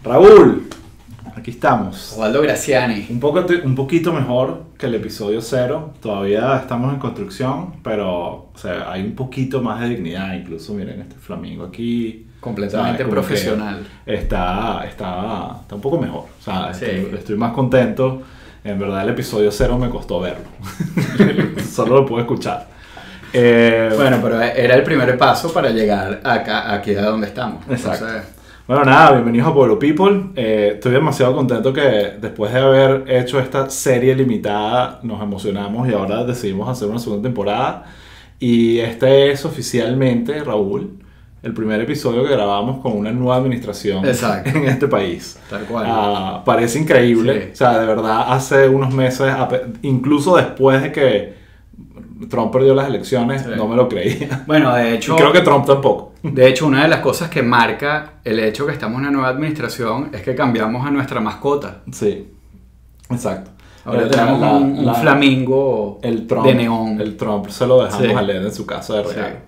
Raúl, aquí estamos. Osvaldo Graciani. Un poquito mejor que el episodio 0. Todavía estamos en construcción, pero o sea, hay un poquito más de dignidad. Incluso miren este flamingo aquí. Completamente profesional. Está un poco mejor. O sea, Sí. estoy más contento. En verdad el episodio 0 me costó verlo. Solo lo puedo escuchar. Bueno, pero era el primer paso para llegar aquí a donde estamos. Exacto. Entonces, Bueno, nada, bienvenidos a Pueblo People. Estoy demasiado contento que después de haber hecho esta serie limitada nos emocionamos y ahora decidimos hacer una segunda temporada. Y este es oficialmente, Raúl, el primer episodio que grabamos con una nueva administración Exacto. en este país. Tal cual. Parece increíble. Sí. O sea, de verdad, hace unos meses, incluso después de que Trump perdió las elecciones, Sí. no me lo creía. Bueno, de Y hecho, creo que Trump tampoco. una de las cosas que marca el hecho que estamos en una nueva administración es que cambiamos a nuestra mascota. Sí, exacto. Ahora tenemos un flamingo el Trump, de neón. El Trump se lo dejamos Sí. a Led en su casa de regalo. Sí.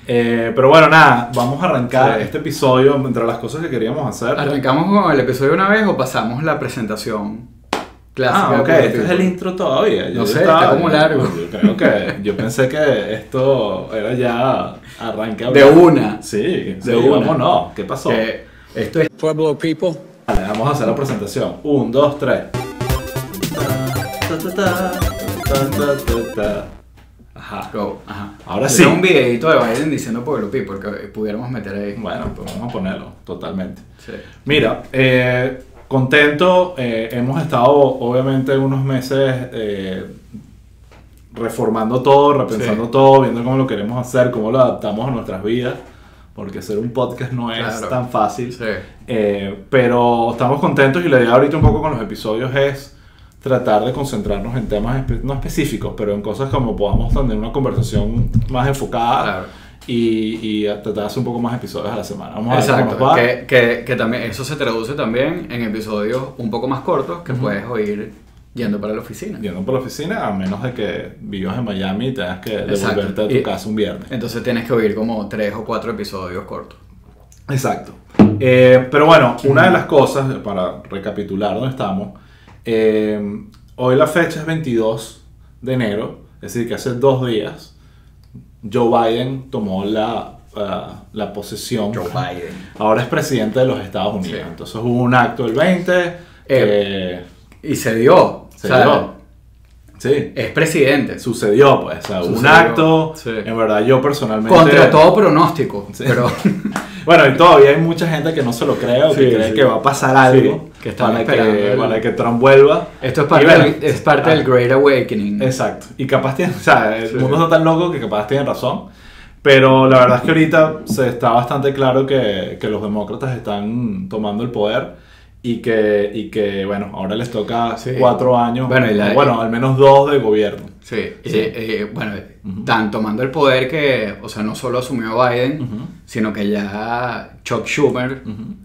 Pero bueno, nada, vamos a arrancar Sí. este episodio entre las cosas que queríamos hacer. ¿Arrancamos con el episodio una vez o pasamos la presentación clásica? Ok, de Pueblo este es el People? intro todavía. No sé, está como largo. Yo pensé que esto era ya arranque. De una. Sí, De una. vámonos. ¿Qué pasó? Esto es Pueblo People. Vale, vamos a hacer la presentación. 1, 2, 3. Ajá. Go. Ajá. Ahora Yo sí. tengo un videito de Biden diciendo Pueblo People que pudiéramos meter ahí. Bueno, pues vamos a ponerlo, totalmente. Sí. Mira, contento, hemos estado obviamente unos meses reformando todo, repensando Sí. todo, viendo cómo lo queremos hacer, cómo lo adaptamos a nuestras vidas, porque hacer un podcast no es Claro. tan fácil. Sí. Pero estamos contentos y la idea ahorita un poco con los episodios es tratar de concentrarnos en temas no específicos, pero en cosas como podamos tener una conversación más enfocada. Claro. Y tratar de hacer un poco más episodios a la semana. Vamos a ver cómo Exacto, nos va. que también eso se traduce también en episodios un poco más cortos que puedes oír yendo para la oficina. Yendo por la oficina, a menos de que vivas en Miami y tengas que Exacto. devolverte a tu Y- casa un viernes. Entonces tienes que oír como 3 o 4 episodios cortos. Exacto. Pero bueno, una de las cosas, para recapitular dónde estamos, hoy la fecha es 22 de enero, es decir, que hace 2 días Joe Biden tomó la posesión. Biden. Ahora es presidente de los Estados Unidos. Sí. Entonces hubo un acto el 20. Y se dio. Se o sea, dio. Sí. Es presidente. Sucedió, pues. O sea, hubo un Sucedió, acto. sí. En verdad, yo personalmente. Contra todo pronóstico. Sí. Pero Bueno, y todavía hay mucha gente que no se lo cree o que Sí, cree sí. que va a pasar algo Sí, que están para esperando que Trump vuelva. esto es Y parte, bueno, es parte del Great Awakening. Exacto. Y capaz tiene, o sea, el Sí. mundo está tan loco que capaz tienen razón. Pero la verdad es que ahorita se está bastante claro que los demócratas están tomando el poder y que bueno, ahora les toca Sí. 4 años, Bueno, al menos 2 de gobierno. Sí, Sí. bueno, están tomando el poder que, o sea, no solo asumió Biden, Ujú. sino que ya Chuck Schumer Ujú.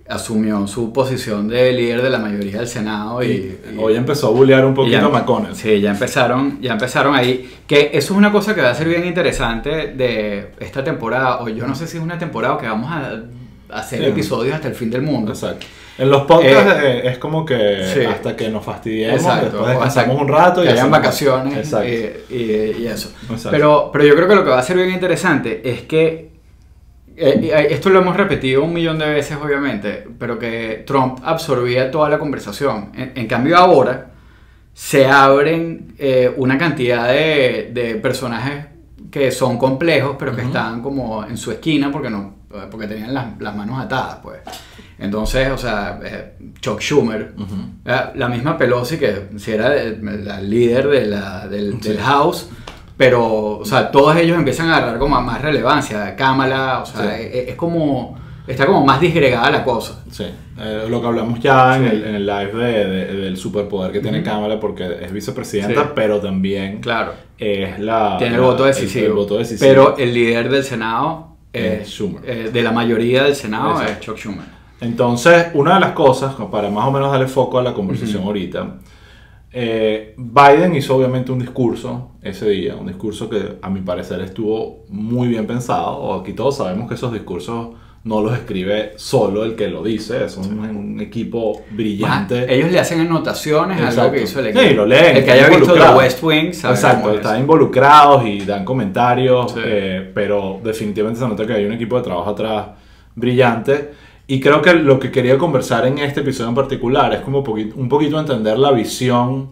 asumió su posición de líder de la mayoría del Senado y Hoy empezó a bullear un y poquito ya- a McConnell. Sí, ya empezaron ahí. Que eso es una cosa que va a ser bien interesante de esta temporada, o yo no sé si es una temporada o que vamos a hacer Sí. episodios hasta el fin del mundo. Exacto. En los podcasts es como que sí. hasta que nos fastidiemos, Exacto. después O descansamos hasta un rato y que hayan hacemos- vacaciones Exacto. y eso. Exacto. Pero yo creo que lo que va a ser bien interesante es que esto lo hemos repetido 1.000.000 de veces obviamente, pero que Trump absorbía toda la conversación. En cambio ahora se abren una cantidad de personajes que son complejos, pero que Ujú. están como en su esquina porque tenían las manos atadas, pues. Entonces, o sea, Chuck Schumer, Ujú. la misma Pelosi, que si era la líder del Sí. House, pero, o sea, todos ellos empiezan a agarrar como más relevancia. Kamala, o sea, Sí. es como, está como más disgregada la cosa. Sí, lo que hablamos ya en Sí. el live del superpoder que tiene Ujú. Kamala, porque es vicepresidenta, Sí. pero también Claro, es tiene el voto decisivo. el voto decisivo. Pero el líder del Senado, Es Schumer. de la mayoría del Senado, Exacto. es Chuck Schumer. Entonces, una de las cosas, para más o menos darle foco a la conversación Ujú. ahorita, Biden hizo obviamente un discurso ese día, un discurso que a mi parecer estuvo muy bien pensado, o aquí todos sabemos que esos discursos no los escribe solo el que lo dice, es un equipo brillante. Ellos le hacen anotaciones a lo que hizo el equipo. Sí, lo leen. El que haya visto The West Wing sabe. Exacto, están involucrados y dan comentarios, sí. Pero definitivamente se nota que hay un equipo de trabajo atrás brillante. Y creo que lo que quería conversar en este episodio en particular es como un poquito entender la visión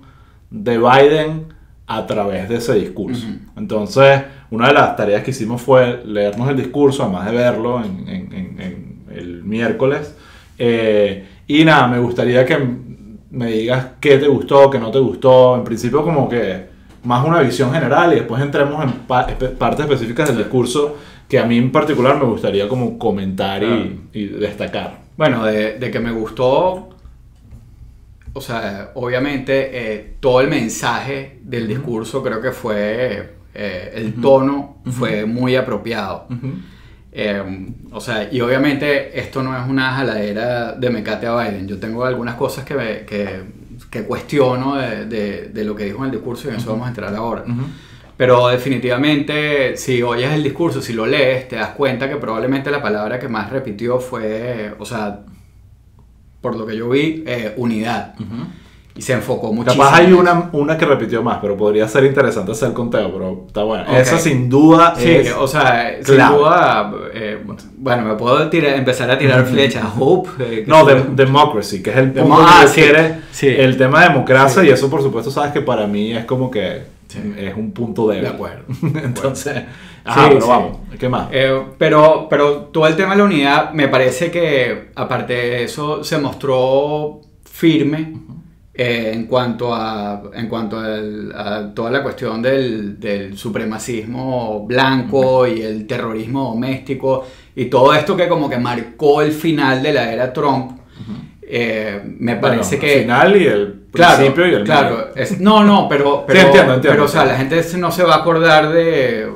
de Biden a través de ese discurso. Entonces, una de las tareas que hicimos fue leernos el discurso, además de verlo en el miércoles. Y nada, me gustaría que me digas qué te gustó, qué no te gustó. En principio como que más una visión general y después entremos en partes específicas del discurso que a mí en particular me gustaría como comentar y destacar. Bueno, de que me gustó, o sea, obviamente todo el mensaje del discurso creo que fue, el tono fue muy apropiado. O sea, y obviamente esto no es una jaladera de mecate a Biden. Yo tengo algunas cosas que cuestiono de lo que dijo en el discurso y en eso vamos a entrar ahora. Pero definitivamente, si oyes el discurso, si lo lees, te das cuenta que probablemente la palabra que más repitió fue, o sea, por lo que yo vi, unidad. Y se enfocó muchísimo. Capaz hay una que repitió más, pero podría ser interesante hacer el conteo, pero está bueno. Okay. Esa sin duda sí, es o sea, clave. Sin duda, bueno, me puedo empezar a tirar flechas. Hope. No, democracy, que es el punto que quiere, el tema de democracia, y eso por supuesto sabes que para mí es como que es un punto débil. De acuerdo. Entonces, pero vamos, ¿qué más? Pero todo el tema de la unidad, me parece que aparte de eso se mostró firme en cuanto a toda la cuestión del supremacismo blanco y el terrorismo doméstico y todo esto que como que marcó el final de la era Trump. Me parece que el final y el principio y el claro, pero sí, entiendo. Pero o sea, la gente no se va a acordar de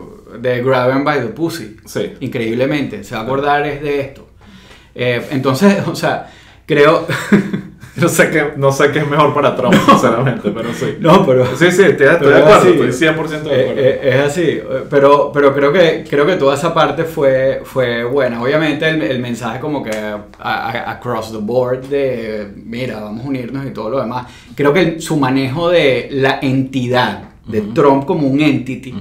Grab 'em by the Pussy. Sí. Increíblemente, se va a acordar es de esto. Entonces, o sea, creo no sé qué es mejor para Trump, sinceramente, pero sí. No, pero sí, estoy de acuerdo, estoy 100% de acuerdo. Es así, pero creo que toda esa parte fue buena. Obviamente el mensaje como que across the board de mira, vamos a unirnos y todo lo demás. Creo que su manejo de la entidad de Trump como un entity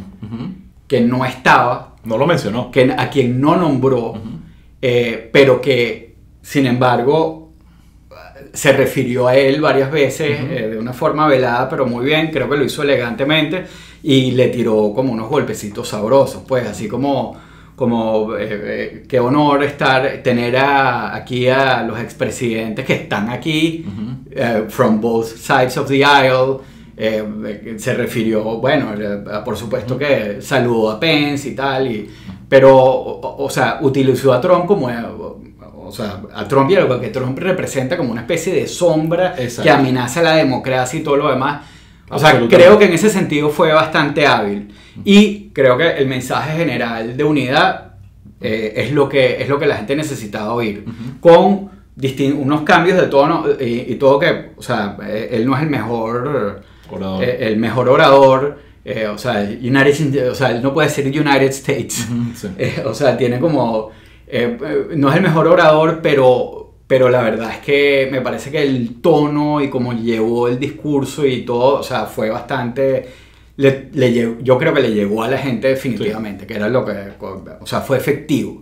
que no estaba, no lo mencionó, a quien no nombró, pero que sin embargo se refirió a él varias veces de una forma velada, pero muy bien. Creo que lo hizo elegantemente y le tiró como unos golpecitos sabrosos, pues así como qué honor tener aquí a los expresidentes que están aquí, from both sides of the aisle. Se refirió, bueno, por supuesto que saludó a Pence y tal, pero o sea, utilizó a Trump como o sea, a Trump y a lo que Trump representa como una especie de sombra que amenaza la democracia y todo lo demás. O sea, creo que en ese sentido fue bastante hábil. Y creo que el mensaje general de unidad es lo que la gente necesitaba oír. Con unos cambios de tono y todo que, o sea, él no es el mejor orador. O sea, él no puede ser United States. Sí. O sea, tiene como... no es el mejor orador, pero la verdad es que me parece que el tono y cómo llevó el discurso y todo, o sea, fue bastante... yo creo que le llegó a la gente definitivamente, que era lo que... O sea, fue efectivo.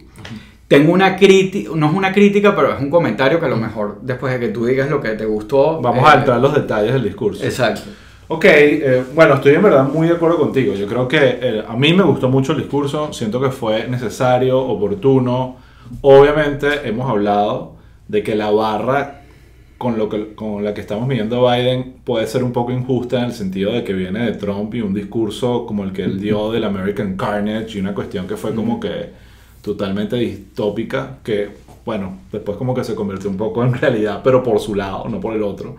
Tengo una crítica, no es una crítica, pero es un comentario que a lo mejor después de que tú digas lo que te gustó... Vamos a entrar en los detalles del discurso. Exacto. Ok, bueno, estoy en verdad muy de acuerdo contigo. Yo creo que a mí me gustó mucho el discurso, siento que fue necesario, oportuno. Obviamente hemos hablado de que la barra con la que estamos midiendo a Biden puede ser un poco injusta en el sentido de que viene de Trump y un discurso como el que él dio del American Carnage y una cuestión que fue como que totalmente distópica, que bueno, después como que se convirtió un poco en realidad, pero por su lado, no por el otro.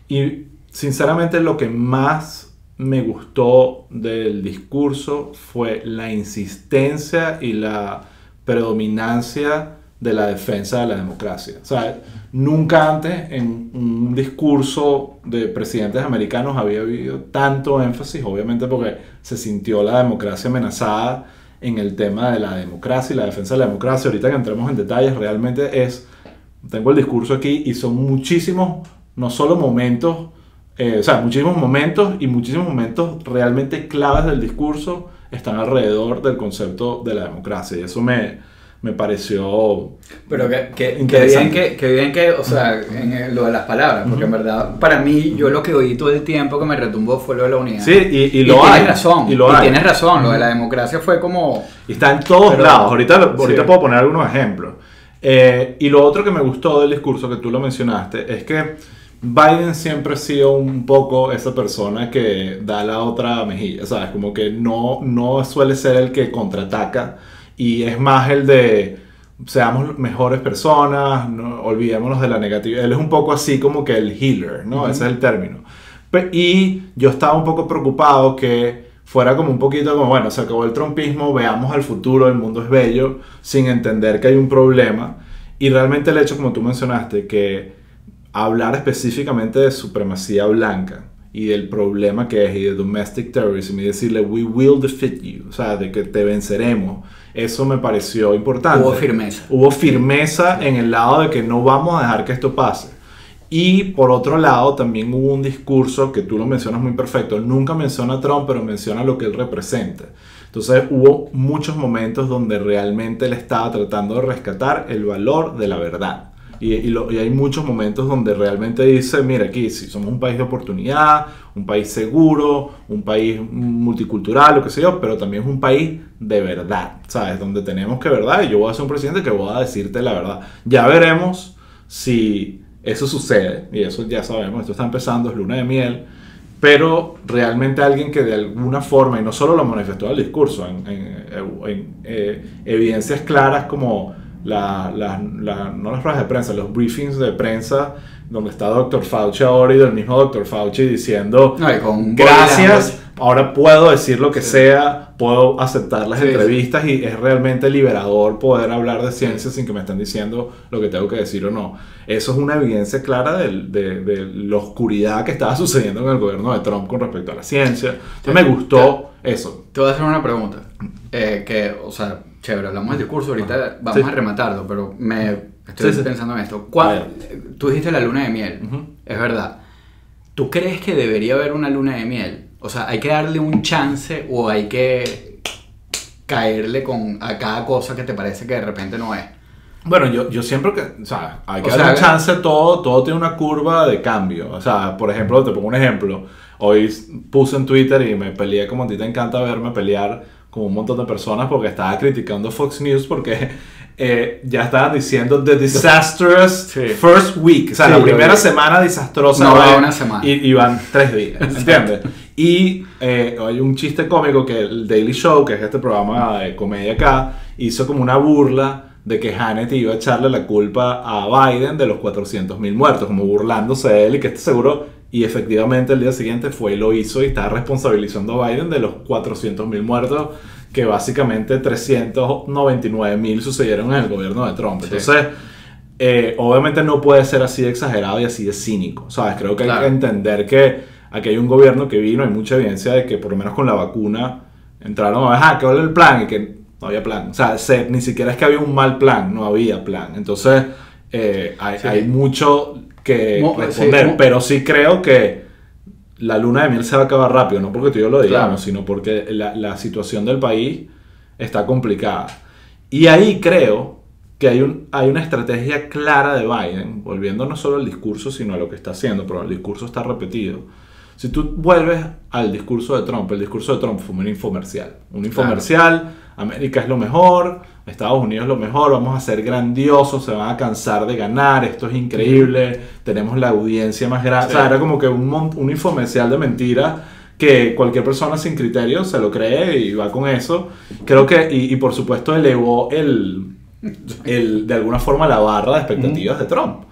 Y sinceramente lo que más me gustó del discurso fue la insistencia y la predominancia de la defensa de la democracia. O sea, nunca antes en un discurso de presidentes americanos había habido tanto énfasis, obviamente porque se sintió la democracia amenazada, en el tema de la democracia y la defensa de la democracia. Ahorita que entremos en detalles, realmente tengo el discurso aquí y son muchísimos, no solo momentos, muchísimos momentos y muchísimos momentos realmente claves del discurso están alrededor del concepto de la democracia, y eso me pareció pero que interesante. bien que, o sea, en lo de las palabras, porque en verdad, para mí, yo lo que oí todo el tiempo que me retumbó fue lo de la unidad. Sí, y lo hay. Tienes razón, lo de la democracia fue como... Y está en todos lados. Ahorita puedo poner algunos ejemplos. Y lo otro que me gustó del discurso, que tú lo mencionaste, es que Biden siempre ha sido un poco esa persona que da la otra mejilla, ¿sabes? Como que no suele ser el que contraataca, y es más el de seamos mejores personas, no, olvidémonos de la negatividad. Él es un poco así como que el healer, ¿no? Ese es el término. Y yo estaba un poco preocupado que fuera como un poquito como, bueno, se acabó el trumpismo, veamos al futuro, el mundo es bello, sin entender que hay un problema. Y realmente el hecho, como tú mencionaste, que hablar específicamente de supremacía blanca y del problema que es, y de domestic terrorism, y decirle we will defeat you, o sea, de que te venceremos, eso me pareció importante. Hubo firmeza en el lado de que no vamos a dejar que esto pase. Y por otro lado también hubo un discurso que tú lo mencionas muy perfecto, nunca menciona a Trump, pero menciona lo que él representa. Entonces hubo muchos momentos donde realmente él estaba tratando de rescatar el valor de la verdad. Y hay muchos momentos donde realmente dice, mira, aquí sí, somos un país de oportunidad, un país seguro, un país multicultural, lo que sea yo, pero también es un país de verdad, ¿sabes? Donde tenemos que verdad, y yo voy a ser un presidente que voy a decirte la verdad. Ya veremos si eso sucede, y eso ya sabemos, esto está empezando, es luna de miel, pero realmente alguien que de alguna forma, y no solo lo manifestó en el discurso, en evidencias claras como no las ruedas de prensa, los briefings de prensa, donde está Dr. Fauci ahora, y del mismo Dr. Fauci diciendo gracias, ahora puedo decir lo que sea, puedo aceptar las entrevistas, y es realmente liberador poder hablar de ciencia sin que me estén diciendo lo que tengo que decir o no. Eso es una evidencia clara de la oscuridad que estaba sucediendo en el gobierno de Trump con respecto a la ciencia. Entonces me gustó eso. Te voy a hacer una pregunta, o sea, chévere, hablamos del discurso, ahorita vamos a rematarlo, pero estoy pensando en esto. Tú dijiste la luna de miel, es verdad. ¿Tú crees que debería haber una luna de miel? O sea, ¿hay que darle un chance o hay que caerle a cada cosa que te parece que de repente no es? Bueno, yo siempre que, o sea, hay que darle un chance, todo tiene una curva de cambio. O sea, por ejemplo, te pongo un ejemplo. Hoy puse en Twitter y me peleé, como a ti te encanta verme pelear con un montón de personas, porque estaba criticando Fox News porque ya estaban diciendo the disastrous first week, o sea, la primera semana desastrosa, no va una semana y van 3 días, ¿entiendes? Y hay un chiste cómico que el Daily Show, que es este programa de comedia acá, hizo como una burla de que Hannity iba a echarle la culpa a Biden de los 400.000 muertos, como burlándose de él, y que este seguro... Y efectivamente el día siguiente fue y lo hizo, y está responsabilizando a Biden de los 400.000 muertos, que básicamente 399.000 sucedieron en el gobierno de Trump. Entonces, obviamente no puede ser así de exagerado y así de cínico, ¿sabes? Creo que hay que entender que aquí hay un gobierno que vino, hay mucha evidencia de que por lo menos con la vacuna entraron a ver, ¿qué vale el plan? Y que no había plan. O sea, ni siquiera es que había un mal plan, no había plan. Entonces, hay mucho que responder, pero sí creo que la luna de miel se va a acabar rápido, no porque tú y yo lo digamos, sino porque la situación del país está complicada. Y ahí creo que hay una estrategia clara de Biden, volviendo no solo al discurso, sino a lo que está haciendo, pero el discurso está repetido. Si tú vuelves al discurso de Trump, el discurso de Trump fue un infomercial. Un infomercial, América es lo mejor, Estados Unidos es lo mejor, vamos a ser grandiosos, se van a cansar de ganar, esto es increíble, tenemos la audiencia más grande. O sea, era como que un infomercial de mentiras que cualquier persona sin criterio se lo cree y va con eso. Creo que, y por supuesto elevó de alguna forma la barra de expectativas de Trump.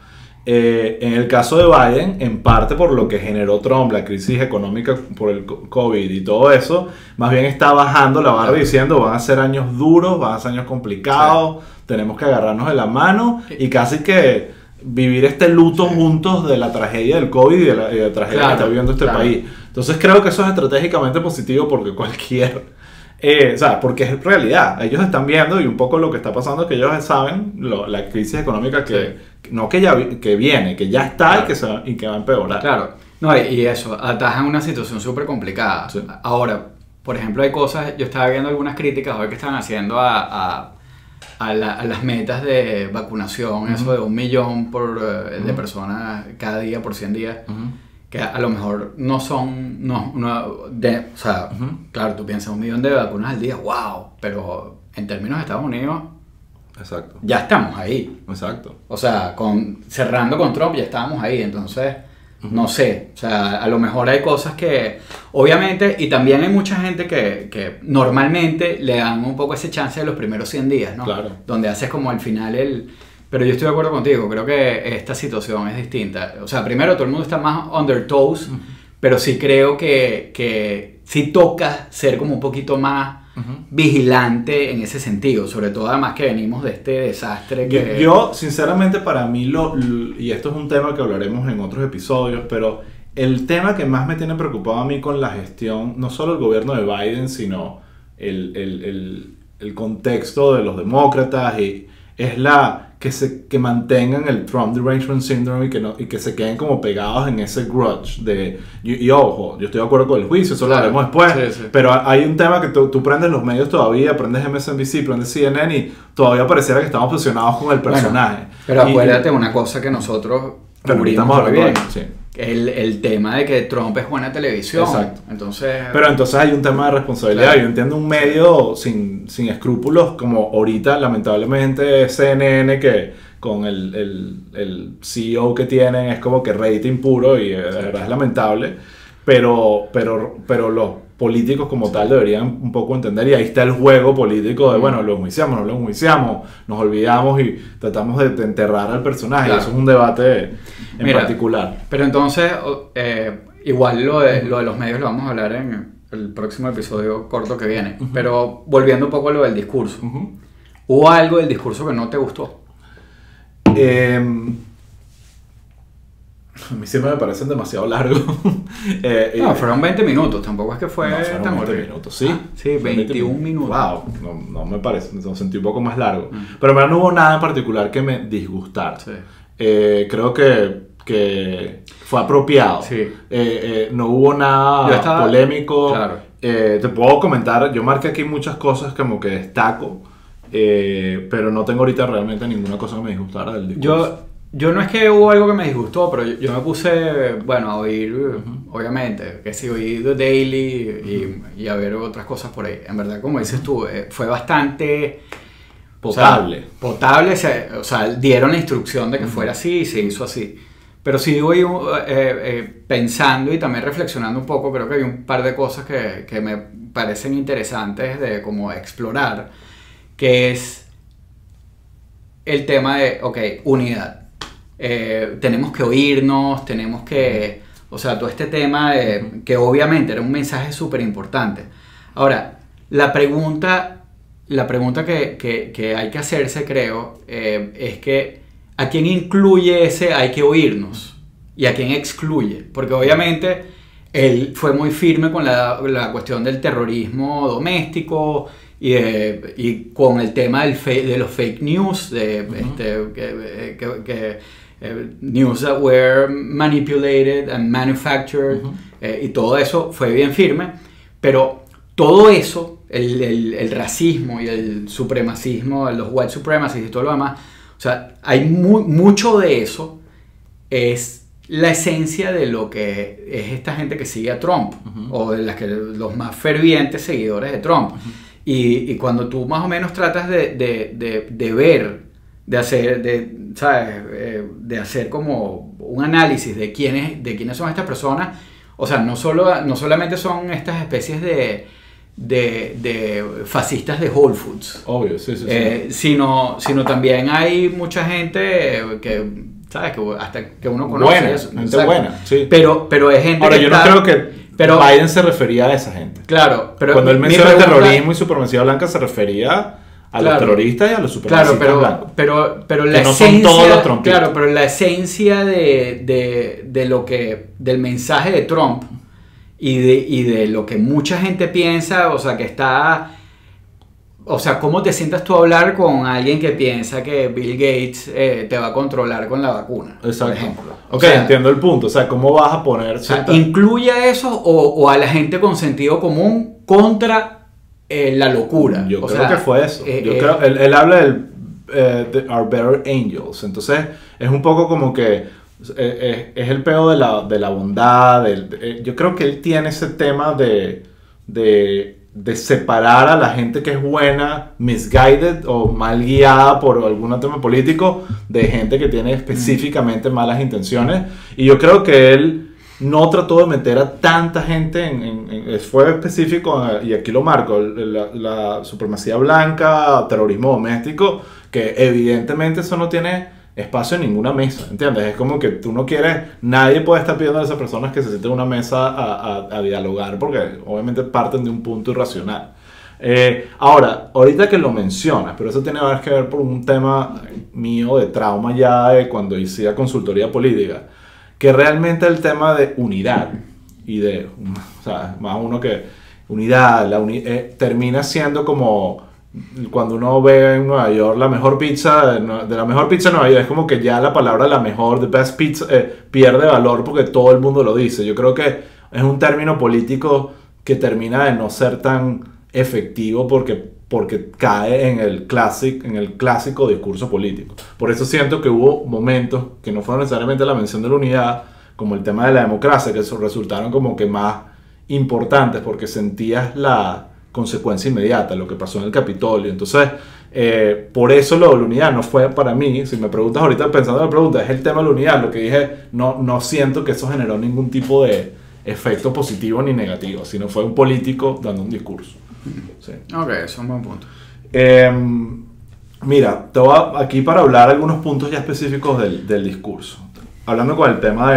En el caso de Biden, en parte por lo que generó Trump, la crisis económica por el COVID y todo eso, más bien está bajando la barra diciendo van a ser años duros, van a ser años complicados, tenemos que agarrarnos de la mano y casi que vivir este luto juntos de la tragedia del COVID y de la tragedia que está viviendo este país. Entonces creo que eso es estratégicamente positivo, porque cualquier O sea, porque es realidad. Ellos están viendo y un poco lo que está pasando es que ellos saben la crisis económica no que ya que viene, que ya está y que va a empeorar. Claro, no, y eso, atajan una situación súper complicada. Sí. Ahora, por ejemplo, hay cosas, yo estaba viendo algunas críticas hoy que están haciendo a las metas de vacunación, eso de 1 millón de personas cada día por 100 días. Que a lo mejor no son, o sea, claro, tú piensas 1 millón de vacunas al día, wow, pero en términos de Estados Unidos, exacto, ya estamos ahí. Exacto. O sea, cerrando con Trump ya estábamos ahí, entonces, no sé, o sea, a lo mejor hay cosas que, obviamente, y también hay mucha gente que normalmente le dan un poco ese chance de los primeros 100 días, ¿no? Claro. Donde haces como al final Pero yo estoy de acuerdo contigo, creo que esta situación es distinta. O sea, primero todo el mundo está más on their toes, pero sí creo que sí toca ser como un poquito más vigilante en ese sentido, sobre todo además que venimos de este desastre que... Yo sinceramente, para mí, y esto es un tema que hablaremos en otros episodios, pero el tema que más me tiene preocupado a mí con la gestión, no solo el gobierno de Biden, sino el contexto de los demócratas, es que mantengan el Trump Derangement Syndrome y que se queden como pegados en ese grudge y ojo, yo estoy de acuerdo con el juicio, eso lo haremos después, pero hay un tema que tú prendes los medios todavía, prendes MSNBC, prendes CNN y todavía pareciera que estamos obsesionados con el personaje. Bueno, pero acuérdate una cosa que nosotros cubrimos muy bien. Sí. El tema de que Trump es buena televisión. Exacto. Pero entonces hay un tema de responsabilidad. Claro. Yo entiendo un medio sin escrúpulos como ahorita, lamentablemente, CNN, que con el CEO que tienen es como que rating puro y de verdad es lamentable. Pero los políticos como tal deberían un poco entender, y ahí está el juego político de, bueno, lo enjuiciamos, no lo enjuiciamos, nos olvidamos y tratamos de enterrar al personaje. Claro. Eso es un debate en particular. Pero entonces, igual lo de los medios lo vamos a hablar en el próximo episodio corto que viene. Pero volviendo un poco a lo del discurso. ¿Hubo algo del discurso que no te gustó? A mí siempre me parecen demasiado largos. No, fueron 20 minutos, tampoco es que fue tan 20 minutos, sí. Sí, 21 minutos. Wow, no me parece, me sentí un poco más largo. Pero en verdad no hubo nada en particular que me disgustara. Sí. Creo que fue apropiado. Sí. No hubo nada polémico. Claro. Te puedo comentar, yo marqué aquí muchas cosas como que destaco, pero no tengo ahorita realmente ninguna cosa que me disgustara del discurso. Yo no es que hubo algo que me disgustó, pero yo me puse, bueno, a oír, obviamente, que sí, oí The Daily y a ver otras cosas por ahí. En verdad, como dices tú, fue bastante... Potable. Potable, o sea, dieron la instrucción de que fuera así y se hizo así. Pero sí voy pensando y también reflexionando un poco, creo que hay un par de cosas que me parecen interesantes de como explorar, que es el tema de, unidad. Tenemos que oírnos, tenemos que... O sea, todo este tema de, que obviamente era un mensaje súper importante. Ahora, la pregunta que hay que hacerse, creo, es que ¿a quién incluye ese hay que oírnos? ¿Y a quién excluye? Porque obviamente él fue muy firme con la cuestión del terrorismo doméstico y con el tema de los fake news, news that were manipulated and manufactured, y todo eso fue bien firme, pero todo eso, el racismo y el supremacismo, los white supremacists y todo lo demás, o sea, hay mucho de eso, es la esencia de lo que es esta gente que sigue a Trump, o de los más fervientes seguidores de Trump. Y cuando tú más o menos tratas de ver, de hacer como un análisis de quiénes son estas personas, o sea, no solamente son estas especies de fascistas de Whole Foods. Obvio, sí. Sino también hay mucha gente que, ¿sabes? Que hasta que uno conoce. Buena, eso, gente buena, sí. Pero es gente. Ahora, yo no creo que Biden se refería a esa gente. Claro, pero cuando él menciona terrorismo y supremacía blanca se refería a los terroristas y a los supremacistas blancos. Pero la que no esencia, son todos los trumpistas. Claro, pero la esencia del mensaje de Trump y de lo que mucha gente piensa, o sea, que está o sea, ¿cómo te sientas tú a hablar con alguien que piensa que Bill Gates te va a controlar con la vacuna? Exacto. Por ejemplo. Ok, O sea, entiendo el punto. O sea, ¿cómo vas a poner... o sea, ¿incluye a eso o a la gente con sentido común contra la locura? Yo O creo sea, que fue eso. Yo creo, él habla del Our Better Angels. Entonces, es un poco como que es el peo de la bondad. Yo creo que él tiene ese tema de separar a la gente que es buena, misguided o mal guiada por algún tema político, de gente que tiene específicamente malas intenciones. Y yo creo que él no trató de meter a tanta gente fue específico, y aquí lo marco, la supremacía blanca, terrorismo doméstico, que evidentemente eso no tiene espacio en ninguna mesa, ¿entiendes? Es como que tú no quieres, nadie puede estar pidiendo a esas personas que se sienten en una mesa a dialogar, porque obviamente parten de un punto irracional. Ahora, ahorita que lo mencionas, pero eso tiene que ver por un tema mío de trauma ya de cuando hice consultoría política, que realmente el tema de unidad y de, o sea, más uno que unidad, termina siendo como cuando uno ve en Nueva York la mejor pizza de la mejor pizza de Nueva York, es como que ya la palabra la mejor, the best pizza, pierde valor porque todo el mundo lo dice. Yo creo que es un término político que termina de no ser tan efectivo porque cae en el clásico discurso político. Por eso siento que hubo momentos que no fueron necesariamente la mención de la unidad, como el tema de la democracia, que resultaron como que más importantes porque sentías la consecuencia inmediata, lo que pasó en el Capitolio. Entonces, por eso lo de la unidad no fue para mí. Si me preguntas ahorita pensando en la pregunta, es el tema de la unidad. Lo que dije, no siento que eso generó ningún tipo de efecto positivo ni negativo, sino fue un político dando un discurso. Sí. Ok, eso es un buen punto. Mira, te voy aquí para hablar algunos puntos ya específicos del discurso. Hablando con el tema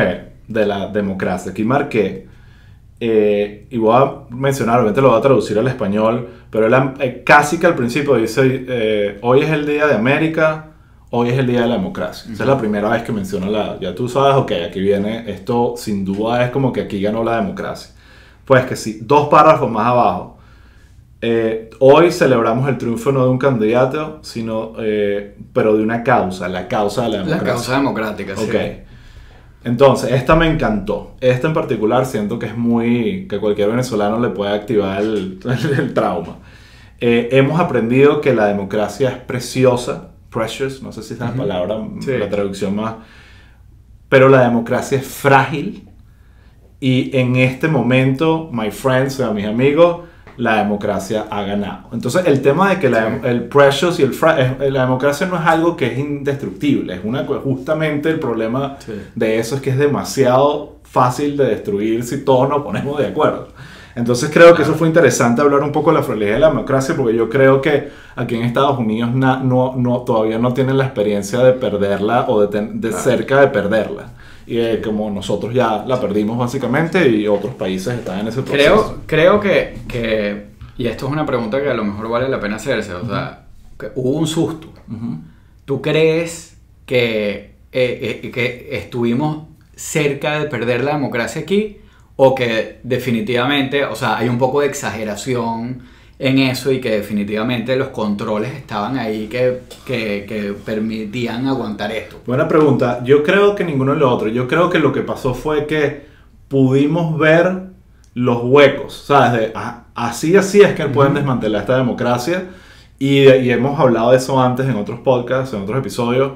de la democracia. Aquí marqué, y voy a mencionar, obviamente lo voy a traducir al español, pero él casi que al principio dice, hoy es el día de América, hoy es el día de la democracia. Esa es la primera vez que menciona ya tú sabes, ok, aquí viene, esto sin duda es como que aquí ganó la democracia. Pues que sí, 2 párrafos más abajo. Hoy celebramos el triunfo no de un candidato, sino, pero de una causa, la causa de la democracia. La causa democrática, sí. Ok. Entonces, esta me encantó. Esta en particular siento que es que cualquier venezolano le puede activar el trauma. Hemos aprendido que la democracia es preciosa, precious, no sé si es la palabra, sí, la traducción más, pero la democracia es frágil y en este momento, my friends, o sea, mis amigos, la democracia ha ganado. Entonces, el tema de que el precious y la democracia no es algo que es indestructible, es justamente el problema de eso es que es demasiado fácil de destruir si todos nos ponemos de acuerdo. Entonces, creo que eso fue interesante hablar un poco de la fragilidad de la democracia, porque yo creo que aquí en Estados Unidos todavía no tienen la experiencia de perderla o de cerca de perderla. Y como nosotros ya la perdimos básicamente y otros países están en ese proceso. Creo que, y esto es una pregunta que a lo mejor vale la pena hacerse, o sea, que hubo un susto. ¿Tú crees que estuvimos cerca de perder la democracia aquí o que definitivamente, o sea, hay un poco de exageración en eso y que definitivamente los controles estaban ahí que permitían aguantar esto? Buena pregunta. Yo creo que ninguno de los otros. Yo creo que lo que pasó fue que pudimos ver los huecos, ¿sabes? Así es que pueden desmantelar esta democracia y hemos hablado de eso antes en otros podcasts, en otros episodios,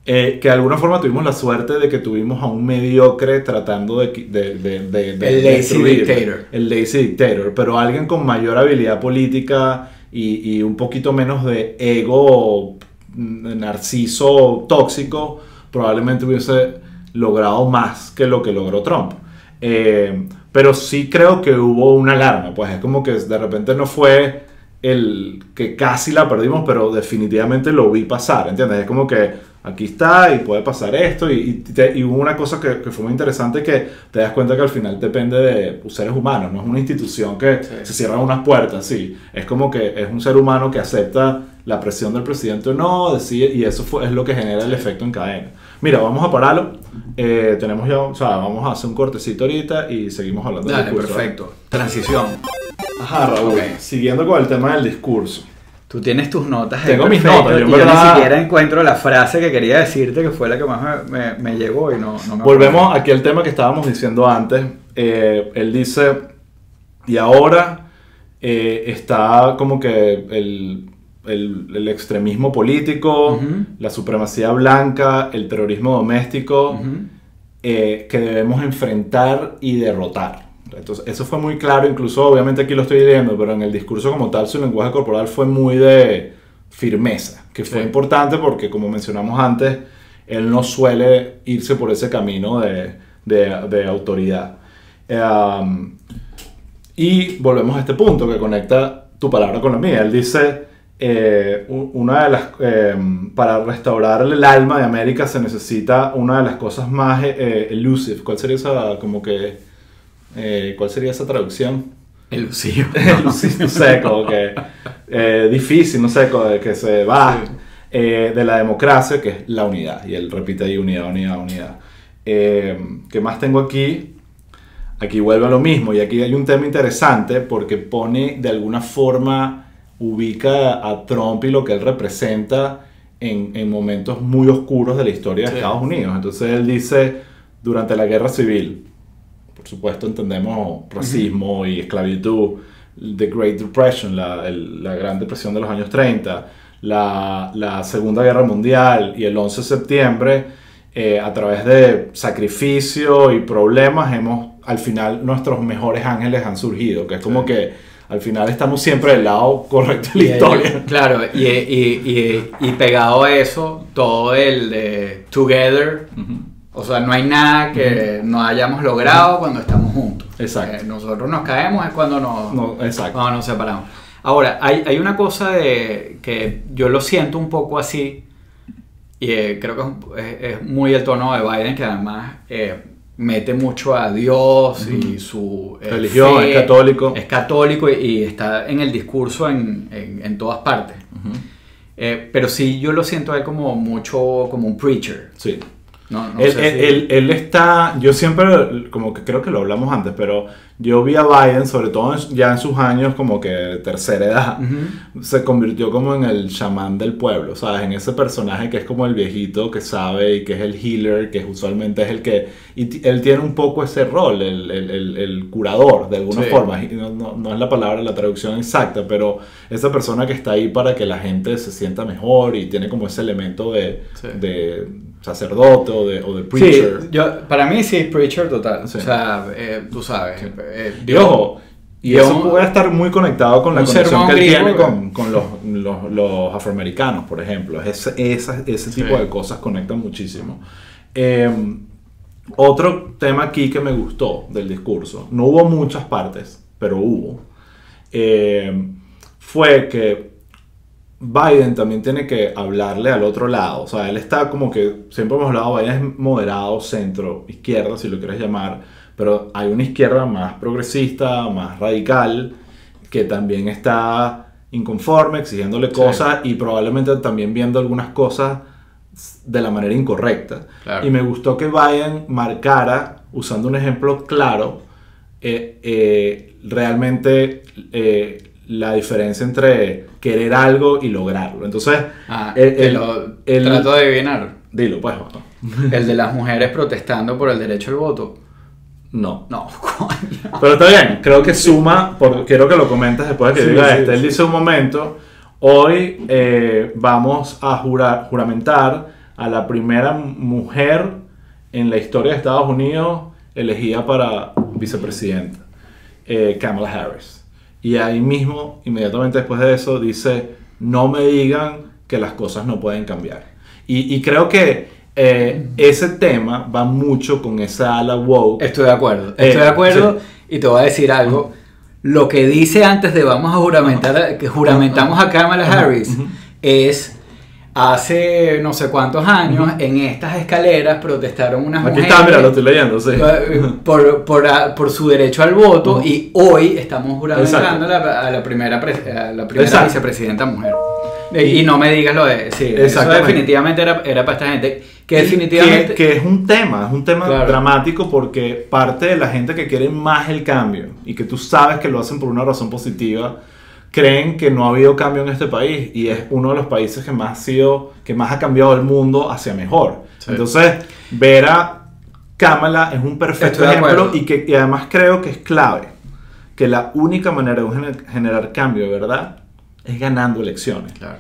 que de alguna forma tuvimos la suerte de que tuvimos a un mediocre tratando de el lazy dictator. El lazy dictator, pero alguien con mayor habilidad política y un poquito menos de ego, narciso tóxico, probablemente hubiese logrado más que lo que logró Trump. Pero sí creo que hubo una alarma, pues es como que de repente no fue el que casi la perdimos, pero definitivamente lo vi pasar, ¿entiendes? Es como que aquí está y puede pasar esto y hubo una cosa que fue muy interesante, que te das cuenta que al final depende de seres humanos, no es una institución que se cierran unas puertas, sí, es como que es un ser humano que acepta la presión del presidente o no, decide, y eso es lo que genera el efecto en cadena. Mira, vamos a pararlo, tenemos ya, o sea, vamos a hacer un cortecito ahorita y seguimos hablando del discurso. Perfecto. Transición. Ajá, Raúl, siguiendo con el tema del discurso. Tú tienes tus notas ahí. Tengo mis perfecto, notas, yo en y yo verdad- ni siquiera encuentro la frase que quería decirte, que fue la que más me llegó y no me Volvemos acuerdo. aquí al tema que estábamos diciendo antes. Él dice, y ahora está como que el extremismo político, Ujú. la supremacía blanca, el terrorismo doméstico, Ujú. que debemos enfrentar y derrotar. Entonces, eso fue muy claro, incluso obviamente aquí lo estoy leyendo, pero en el discurso como tal su lenguaje corporal fue muy de firmeza, que fue Sí. importante porque, como mencionamos antes, él no suele irse por ese camino de autoridad. Y volvemos a este punto que conecta tu palabra con la mía. Él dice, una de las, para restaurar el alma de América se necesita una de las cosas más elusive. ¿Cuál sería esa, como que, cuál sería esa traducción? Elusivo. Elusive, no sé, como que difícil, no sé, como de que se va de la democracia, que es la unidad. Y él repite ahí unidad, unidad, unidad. ¿Qué más tengo aquí? Aquí vuelve a lo mismo, y aquí hay un tema interesante porque pone de alguna forma, ubica a Trump y lo que él representa en momentos muy oscuros de la historia de Sí. Estados Unidos. Entonces él dice, durante la guerra civil, por supuesto entendemos racismo y esclavitud, The Great Depression, la Gran Depresión de los años 30, la Segunda Guerra Mundial y el 11 de septiembre, a través de sacrificio y problemas al final nuestros mejores ángeles han surgido, que es como que al final estamos siempre del lado correcto de la historia. Claro, y pegado a eso, todo el de Together, o sea, no hay nada que no hayamos logrado cuando estamos juntos. Exacto. Nosotros nos caemos es cuando No, exacto. cuando nos separamos. Ahora, hay una cosa que yo lo siento un poco así, y creo que es muy el tono de Biden, que además mete mucho a Dios y su religión, fe. es católico. Es católico y está en el discurso en todas partes. Pero sí, yo lo siento a él como mucho como un preacher. Sí. No Él, sé si- él está, yo siempre, como que creo que lo hablamos antes, pero yo vi a Biden, sobre todo ya en sus años como que de tercera edad, se convirtió como en el chamán del pueblo, ¿sabes? En ese personaje que es como el viejito que sabe y que es el healer, que usualmente es el que, y él tiene un poco ese rol, el curador, de alguna Sí. forma. Y no es la palabra, la traducción exacta, pero esa persona que está ahí para que la gente se sienta mejor y tiene como ese elemento de sacerdote o de preacher. Sí, para mí sí es preacher total. Sí. O sea, tú sabes. Y ojo, y eso puede estar muy conectado con la un conexión sermón que él griego, tiene con los afroamericanos, por ejemplo. Ese tipo de cosas conectan muchísimo. Otro tema aquí que me gustó del discurso, no hubo muchas partes, pero hubo, fue que Biden también tiene que hablarle al otro lado. O sea, él está como que, siempre hemos hablado, Biden es moderado, centro, izquierda, si lo quieres llamar, pero hay una izquierda más progresista, más radical, que también está inconforme, exigiéndole cosas y probablemente también viendo algunas cosas de la manera incorrecta. Claro. Y me gustó que Biden marcara, usando un ejemplo claro, realmente la diferencia entre querer algo y lograrlo. Entonces, trato de adivinar. Dilo, pues. El de las mujeres protestando por el derecho al voto. No. No, coño. Pero está bien, creo que suma, quiero que lo comentes después de que diga esto. Él dice un momento, hoy vamos a juramentar a la primera mujer en la historia de Estados Unidos elegida para vicepresidenta, Kamala Harris. Y ahí mismo, inmediatamente después de eso, dice, no me digan que las cosas no pueden cambiar. Y creo que ese tema va mucho con esa ala woke. Estoy de acuerdo, sí. Y te voy a decir algo. Lo que dice antes de vamos a juramentar, que juramentamos a Kamala Harris, es hace no sé cuántos años en estas escaleras protestaron unas Aquí mujeres. está, mira, lo estoy leyendo, sí. Por su derecho al voto, y hoy estamos juramentando a la primera vicepresidenta mujer. Y no me digas lo de... Sí, eso definitivamente era para esta gente. Que definitivamente... Que es un tema claro, dramático, porque parte de la gente que quiere más el cambio y que tú sabes que lo hacen por una razón positiva, creen que no ha habido cambio en este país y es uno de los países que más ha cambiado el mundo hacia mejor. Sí. Entonces, ver a Kamala es un perfecto ejemplo y además creo que es clave que la única manera de generar cambio de verdad es ganando elecciones. Claro.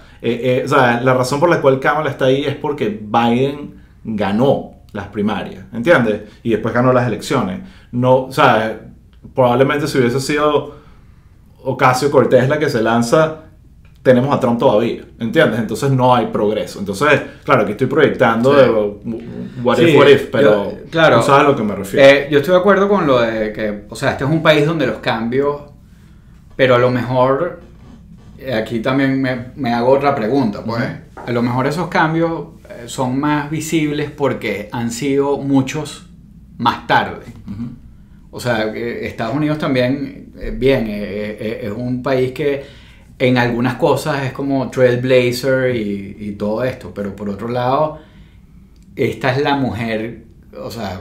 O sea, la razón por la cual Kamala está ahí es porque Biden ganó las primarias, ¿entiendes? Y después ganó las elecciones. No, o sea, probablemente si hubiese sido Ocasio-Cortez la que se lanza, tenemos a Trump todavía, ¿entiendes? Entonces no hay progreso. Entonces, claro, aquí estoy proyectando de what if, pero claro, tú sabes a lo que me refiero. Yo estoy de acuerdo con lo de que, o sea, este es un país donde los cambios, pero a lo mejor, aquí también me hago otra pregunta, pues, a lo mejor esos cambios son más visibles porque han sido muchos más tarde. O sea, Estados Unidos también, es un país que en algunas cosas es como trailblazer y todo esto, pero por otro lado, esta es la mujer, o sea,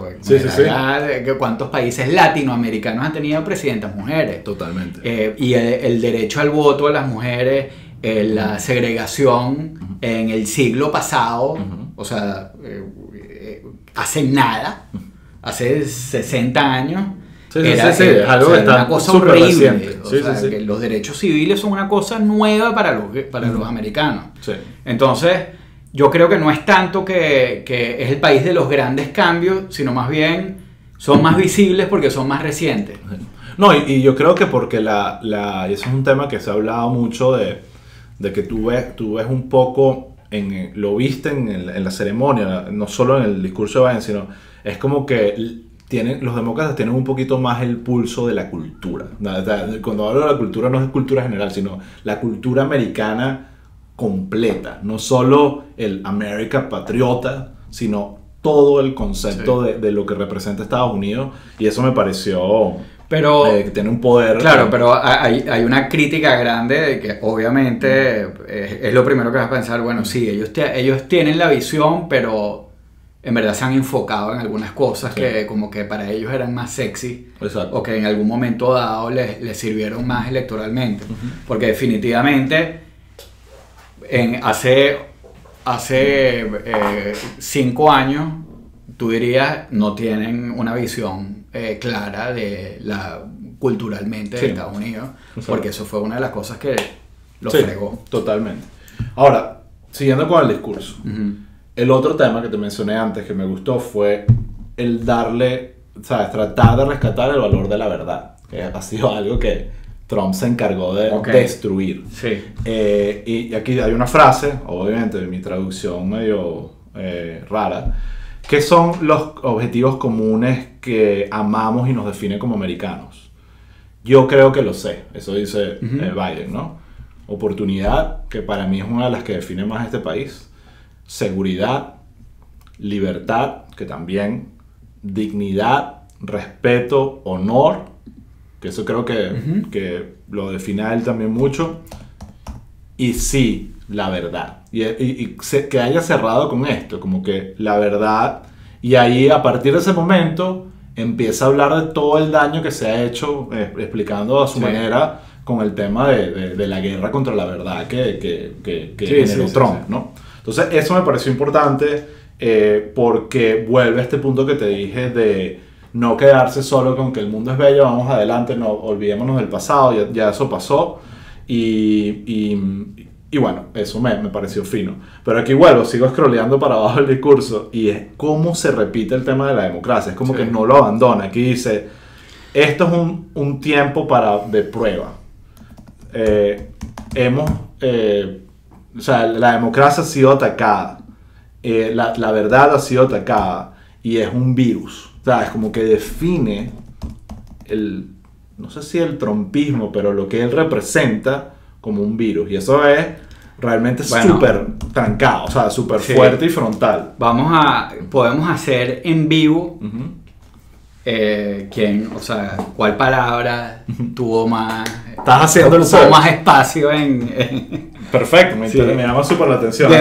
¿cuántos países latinoamericanos han tenido presidentas mujeres? Totalmente. Y el derecho al voto a las mujeres, la segregación en el siglo pasado, o sea, hace nada, hace 60 años, es algo era una cosa horrible. Que los derechos civiles son una cosa nueva para los americanos. Sí. Entonces, yo creo que no es tanto que es el país de los grandes cambios, sino más bien son más visibles porque son más recientes. No, y yo creo que porque y eso es un tema que se ha hablado mucho de que tú ves un poco, lo viste en la ceremonia, no solo en el discurso de Biden, sino es como que los demócratas tienen un poquito más el pulso de la cultura. Cuando hablo de la cultura no es cultura general, sino la cultura americana completa. No solo el America patriota, sino todo el concepto de lo que representa Estados Unidos. Y eso me pareció que tiene un poder. Claro, pero hay una crítica grande de que obviamente es lo primero que vas a pensar. Bueno, sí, ellos tienen la visión, pero en verdad se han enfocado en algunas cosas que como que para ellos eran más sexy. Exacto. O que en algún momento dado les sirvieron más electoralmente. Porque definitivamente hace 5 años tú dirías no tienen una visión clara de culturalmente de Estados Unidos. Exacto. Porque eso fue una de las cosas que los fregó. Totalmente. Ahora, siguiendo con el discurso. El otro tema que te mencioné antes que me gustó fue el tratar de rescatar el valor de la verdad, que ha sido algo que Trump se encargó de destruir. Sí. Y aquí hay una frase, obviamente, mi traducción medio rara, que son los objetivos comunes que amamos y nos definen como americanos. Yo creo que lo sé, eso dice Biden, ¿no? Oportunidad, que para mí es una de las que define más este país. Seguridad, libertad, que también, dignidad, respeto, honor, que eso creo que lo define a él también mucho, y sí, la verdad. Que haya cerrado con esto, como que la verdad, y ahí a partir de ese momento empieza a hablar de todo el daño que se ha hecho, explicando a su manera con el tema de la guerra contra la verdad que generó Trump, ¿no? Entonces eso me pareció importante porque vuelve a este punto que te dije de no quedarse solo con que el mundo es bello, vamos adelante, no olvidémonos del pasado, ya eso pasó y bueno, eso me pareció fino. Pero aquí vuelvo, sigo scrolleando para abajo el discurso y es cómo se repite el tema de la democracia, es como que no lo abandona. Aquí dice, esto es un tiempo de prueba. O sea, la democracia ha sido atacada, la verdad ha sido atacada y es un virus. O sea, es como que define no sé si el trumpismo, pero lo que él representa como un virus. Y eso es realmente súper trancado, o sea, súper fuerte y frontal. Podemos hacer en vivo cuál palabra tuvo más... Estás haciendo el tuvo más espacio en Perfecto, me llama súper la atención.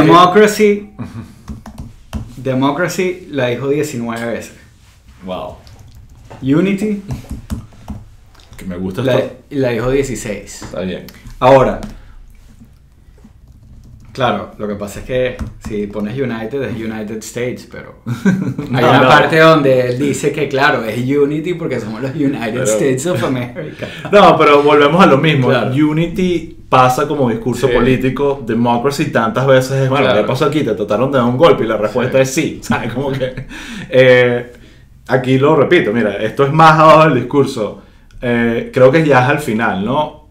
Democracy la dijo 19 veces. Wow. Unity que me gusta la dijo 16. Está bien. Ahora, claro, lo que pasa es que si pones United es United States, pero hay una parte donde él dice que claro, es Unity porque somos los United States of America. No, pero volvemos a lo mismo. Claro. Unity pasa como discurso político, democracy tantas veces es, bueno, Claro. ¿qué pasó aquí? Te trataron de dar un golpe y la respuesta es sí, ¿sabes? Como que aquí lo repito, mira, esto es más abajo del discurso. Creo que ya es al final, ¿no?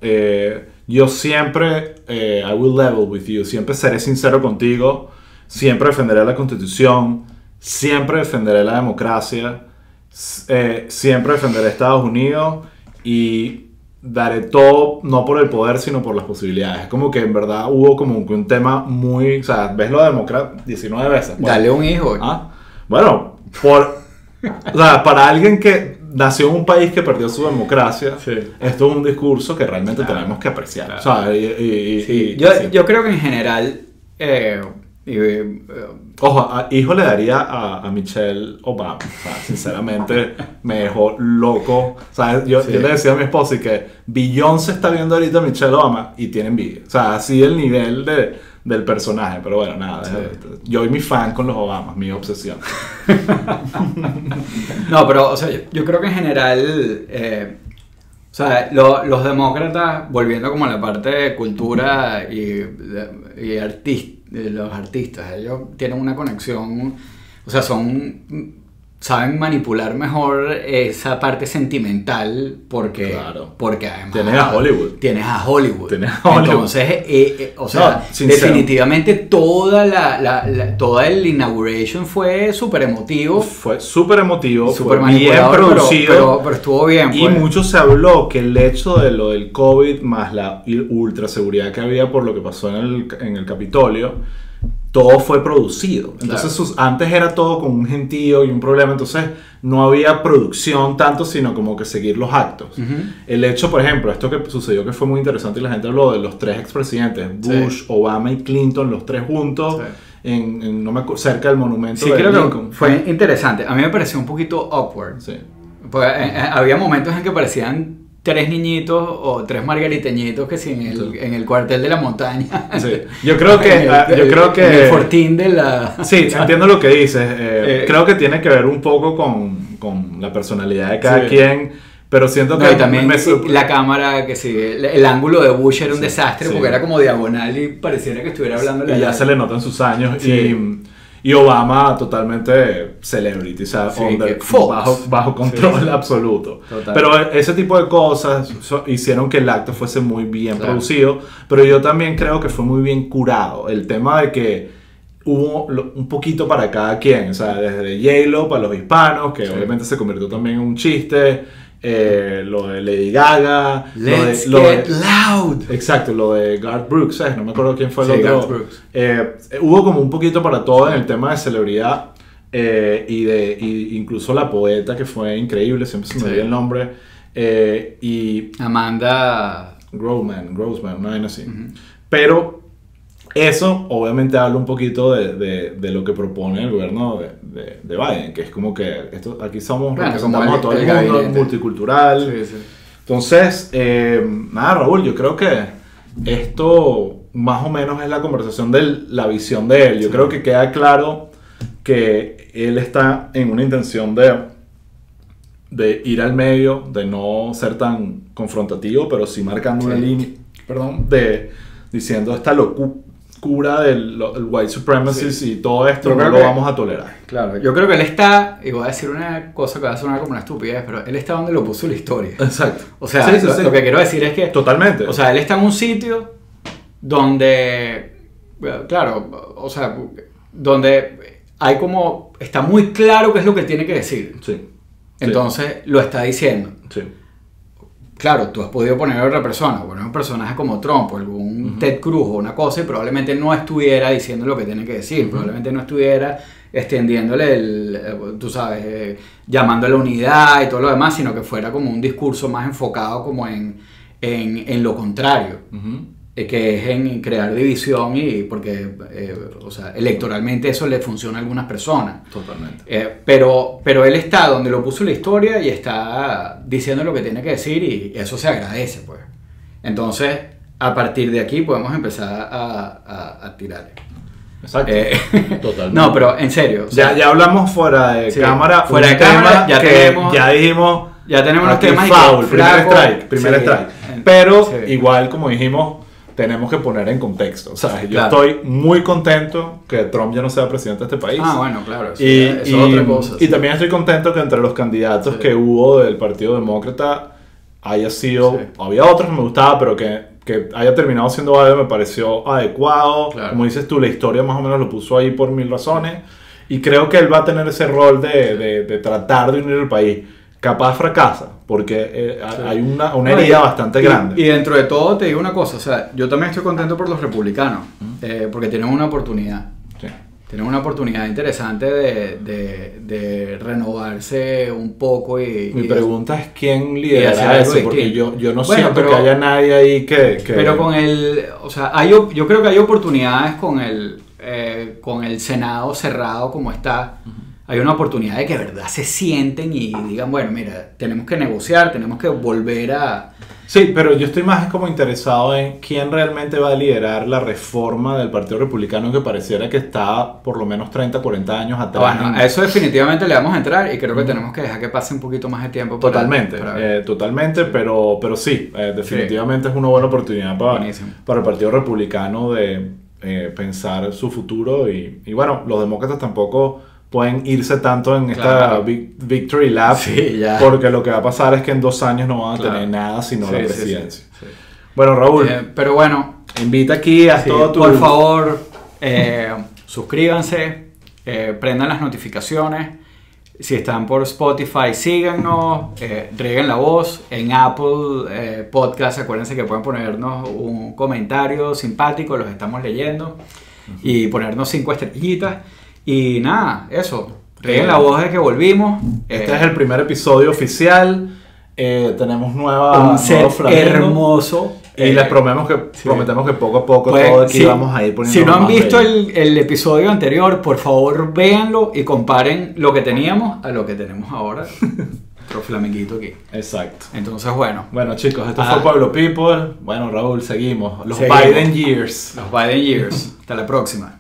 Yo siempre, I will level with you, siempre seré sincero contigo, siempre defenderé la Constitución, siempre defenderé la democracia, siempre defenderé Estados Unidos y daré todo, no por el poder, sino por las posibilidades. Es como que en verdad hubo como que un tema muy, o sea, ves lo de demócrata 19 veces. Bueno, Dale un hijo. ¿ah? Bueno, o sea, para alguien que nació en un país que perdió su democracia, esto es un discurso que realmente tenemos que apreciar. Claro. O sea, sí. Yo creo que en general... Ojo, hijo le daría a Michelle Obama. O sea, sinceramente me dejó loco. O sea, yo le decía a mi esposa y que Beyoncé está viendo ahorita a Michelle Obama y tiene envidia. O sea, así el nivel del personaje. Pero bueno, nada. Yo y mi fan con los Obamas, mi obsesión. No, pero, o sea, yo creo que en general... o sea, los demócratas, volviendo como a la parte de cultura y los artistas, ellos tienen una conexión, o sea, saben manipular mejor esa parte sentimental porque además Tienes a Hollywood. Entonces, o sea, no, definitivamente toda el inauguration fue súper emotivo. Fue súper emotivo, Súper fue bien manipulador, producido. pero estuvo bien. Y Pues. mucho se habló que el hecho de lo del COVID más la ultra seguridad que había por lo que pasó en el Capitolio, todo fue producido. Entonces antes era todo con un gentío y un problema, entonces no había producción tanto, sino como que seguir los actos. El hecho, por ejemplo, esto que sucedió que fue muy interesante y la gente habló de los tres expresidentes, Bush, Obama y Clinton, los tres juntos, cerca del monumento de Lincoln. Fue interesante. A mí me pareció un poquito awkward. Sí. Pues, había momentos en que parecían tres niñitos o tres margariteñitos que sí, en el cuartel de la montaña. Sí. Yo creo que en el fortín de la... Sí, entiendo lo que dices. Creo que tiene que ver un poco con la personalidad de cada quien, pero siento que y también la cámara, que sí, el ángulo de Bush era un desastre porque era como diagonal y pareciera que estuviera hablando. Y ya se le notan sus años. Y Obama totalmente celebrity, o sea, bajo control absoluto. Total. Pero ese tipo de cosas hicieron que el acto fuese muy bien producido, pero yo también creo que fue muy bien curado. El tema de que hubo un poquito para cada quien, o sea, desde J-Lo para los hispanos, que obviamente se convirtió también en un chiste. Lo de Lady Gaga, Let's get loud. Exacto, lo de Garth Brooks, no me acuerdo quién fue el otro. Garth Brooks. Hubo como un poquito para todo en el tema de celebridad y incluso la poeta que fue increíble, siempre se me olvida el nombre, y Amanda Grossman, una vaina así. Pero eso obviamente habla un poquito de lo que propone el gobierno de Biden, que es como que aquí representamos a todo el mundo, multicultural. Sí. Entonces, nada, Raúl, yo creo que esto más o menos es la conversación de la visión de él. Yo creo que queda claro que él está en una intención de ir al medio, de no ser tan confrontativo, pero sí marcando una línea, diciendo esta locura del white supremacy y todo esto no lo vamos a tolerar. Claro, yo creo que él está, y voy a decir una cosa que va a sonar como una estupidez, pero él está donde lo puso la historia. Exacto. O sea, lo que quiero decir es que... Totalmente. O sea, él está en un sitio donde, claro, o sea, donde hay como... Está muy claro qué es lo que tiene que decir. Sí. Entonces, lo está diciendo. Sí. Claro, tú has podido poner a otra persona, bueno, un personaje como Trump o algún Ted Cruz o una cosa y probablemente no estuviera diciendo lo que tiene que decir, probablemente no estuviera extendiéndole tú sabes, llamando a la unidad y todo lo demás, sino que fuera como un discurso más enfocado como en lo contrario, que es en crear división y porque, o sea, electoralmente eso le funciona a algunas personas. Totalmente. Pero él está donde lo puso la historia y está diciendo lo que tiene que decir y eso se agradece, pues. Entonces, a partir de aquí podemos empezar a tirar. Exacto. Totalmente. No, pero en serio. O sea, Ya hablamos fuera de cámara. Fuera de cámara, ya tenemos. Ya dijimos. Ya tenemos los temas. Foul, primer strike. Pero sí. igual, como dijimos, tenemos que poner en contexto. O sea, yo Claro. estoy muy contento que Trump ya no sea presidente de este país. Bueno, claro. Eso, Y, eso es otra cosa. y también estoy contento que entre los candidatos Sí. que hubo del Partido Demócrata haya sido, Sí. había otros que me gustaba, pero que haya terminado siendo Biden me pareció adecuado. Claro. Como dices tú, la historia más o menos lo puso ahí por 1000 razones. Y creo que él va a tener ese rol de tratar de unir el país. Capaz fracasa, porque Sí. hay una herida bastante grande. Y dentro de todo te digo una cosa, o sea, yo también estoy contento por los republicanos, porque tienen una oportunidad. Sí. Tienen una oportunidad interesante de renovarse un poco y... Mi pregunta es quién hacer liderará algo eso, porque distinto. yo no Bueno, siento pero- que haya nadie ahí que... Pero con el... O sea, yo creo que hay oportunidades con el Senado cerrado como está. Hay una oportunidad de que de verdad se sienten y digan, bueno, mira, tenemos que negociar, tenemos que volver a... Sí, pero yo estoy más como interesado en quién realmente va a liderar la reforma del Partido Republicano, que pareciera que está por lo menos 30, 40 años atrás. Bueno, a eso definitivamente le vamos a entrar y creo que tenemos que dejar que pase un poquito más de tiempo. para- Totalmente, para ver. totalmente, pero sí, definitivamente es una buena oportunidad Buenísimo. para el Partido Republicano de pensar su futuro y bueno, los demócratas tampoco pueden irse tanto en esta Claro. victory lap, Sí, ya. porque lo que va a pasar es que en 2 años no van a Claro. tener nada sino Sí, la sí, presidencia. sí, sí. Bueno, Raúl, Pero bueno, invita aquí a sí, todo tu... por favor, suscríbanse, prendan las notificaciones. Si están por Spotify, síganos, rieguen la voz. En Apple Podcast, acuérdense que pueden ponernos un comentario simpático, los estamos leyendo, y ponernos 5 estrellitas. Y nada, eso. Rieguen la voz de que volvimos. Este es el primer episodio oficial. Tenemos un nuevo set flamingo. hermoso. Y les prometemos que poco a poco todo aquí vamos a ir poniendo. Si no han visto el episodio anterior, por favor véanlo y comparen lo que teníamos a lo que tenemos ahora. Otro flamenguito aquí. Exacto. Entonces, bueno. Bueno, chicos, esto Ah. fue Pueblo People. Bueno, Raúl, seguimos. Los Seguimos. Biden Years. Los Biden Years. Hasta la próxima.